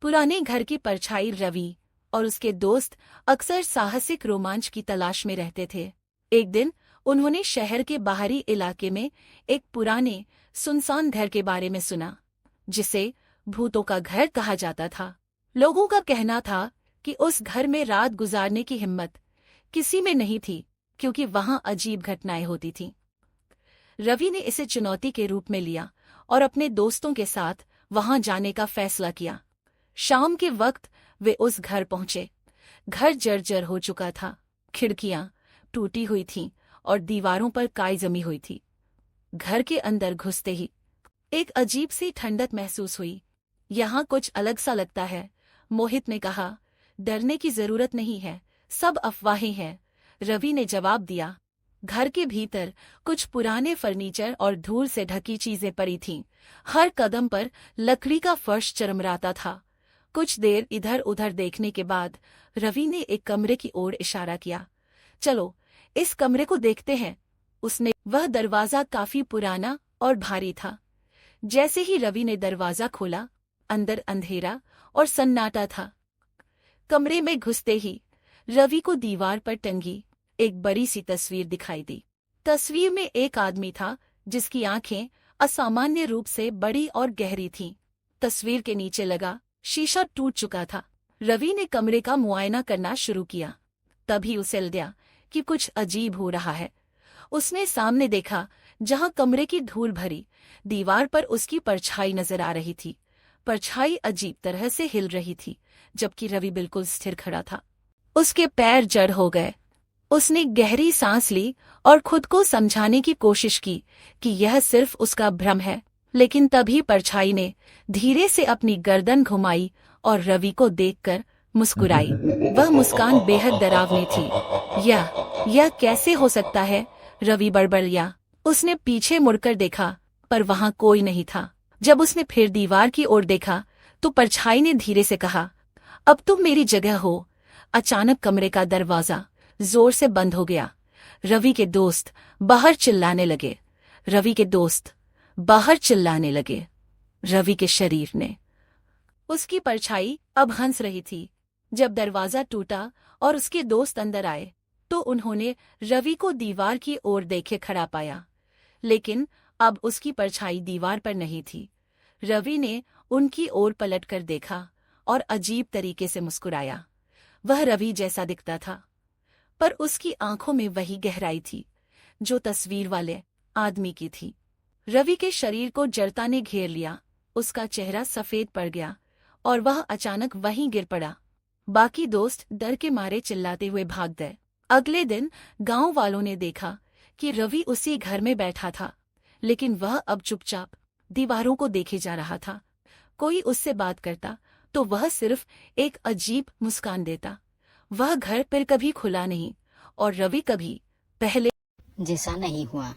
पुराने घर की परछाई रवि और उसके दोस्त अक्सर साहसिक रोमांच की तलाश में रहते थे। एक दिन उन्होंने शहर के बाहरी इलाके में एक पुराने सुनसान घर के बारे में सुना, जिसे भूतों का घर कहा जाता था। लोगों का कहना था कि उस घर में रात गुजारने की हिम्मत किसी में नहीं थी, क्योंकि वहां अजीब घटनाएं होती थीं। रवि ने इसे चुनौती के रूप में लिया और अपने दोस्तों के साथ वहां जाने का फैसला किया। शाम के वक्त वे उस घर पहुंचे। घर जर्जर हो चुका था, खिड़कियां टूटी हुई थीं और दीवारों पर काई जमी हुई थी। घर के अंदर घुसते ही एक अजीब सी ठंडक महसूस हुई। यहाँ कुछ अलग सा लगता है, मोहित ने कहा। डरने की जरूरत नहीं है, सब अफवाहें हैं, रवि ने जवाब दिया। घर के भीतर कुछ पुराने फर्नीचर और धूल से ढकी चीजें पड़ी थीं। हर कदम पर लकड़ी का फर्श चरमराता था। कुछ देर इधर उधर देखने के बाद रवि ने एक कमरे की ओर इशारा किया। चलो, इस कमरे को देखते हैं, उसने। वह दरवाजा काफी पुराना और भारी था। जैसे ही रवि ने दरवाजा खोला, अंदर अंधेरा और सन्नाटा था। कमरे में घुसते ही रवि को दीवार पर टंगी एक बड़ी सी तस्वीर दिखाई दी। तस्वीर में एक आदमी था जिसकी आंखें असामान्य रूप से बड़ी और गहरी थीं। तस्वीर के नीचे लगा शीशा टूट चुका था। रवि ने कमरे का मुआयना करना शुरू किया। तभी उसे लगा कि कुछ अजीब हो रहा है। उसने सामने देखा, जहां कमरे की धूल भरी दीवार पर उसकी परछाई नजर आ रही थी। परछाई अजीब तरह से हिल रही थी, जबकि रवि बिल्कुल स्थिर खड़ा था। उसके पैर जड़ हो गए। उसने गहरी सांस ली और खुद को समझाने की कोशिश की कि यह सिर्फ उसका भ्रम है। लेकिन तभी परछाई ने धीरे से अपनी गर्दन घुमाई और रवि को देखकर मुस्कुराई। वह मुस्कान बेहद डरावनी थी। यह कैसे हो सकता है? रवि बड़बड़ाया। उसने पीछे मुड़कर देखा, पर वहां कोई नहीं था। जब उसने फिर दीवार की ओर देखा, तो परछाई ने धीरे से कहा, अब तुम मेरी जगह हो। अचानक कमरे का दरवाजा जोर से बंद हो गया। रवि के दोस्त बाहर चिल्लाने लगे। रवि के दोस्त बाहर चिल्लाने लगे। रवि के शरीर ने उसकी परछाई अब हंस रही थी। जब दरवाजा टूटा और उसके दोस्त अंदर आए, तो उन्होंने रवि को दीवार की ओर देखे खड़ा पाया। लेकिन अब उसकी परछाई दीवार पर नहीं थी। रवि ने उनकी ओर पलटकर देखा और अजीब तरीके से मुस्कुराया। वह रवि जैसा दिखता था, पर उसकी आंखों में वही गहराई थी जो तस्वीर वाले आदमी की थी। रवि के शरीर को जड़ता ने घेर लिया। उसका चेहरा सफेद पड़ गया और वह अचानक वहीं गिर पड़ा। बाकी दोस्त डर के मारे चिल्लाते हुए भाग गए। अगले दिन गांव वालों ने देखा कि रवि उसी घर में बैठा था, लेकिन वह अब चुपचाप दीवारों को देखे जा रहा था। कोई उससे बात करता तो वह सिर्फ एक अजीब मुस्कान देता। वह घर फिर कभी खुला नहीं और रवि कभी पहले जैसा नहीं हुआ।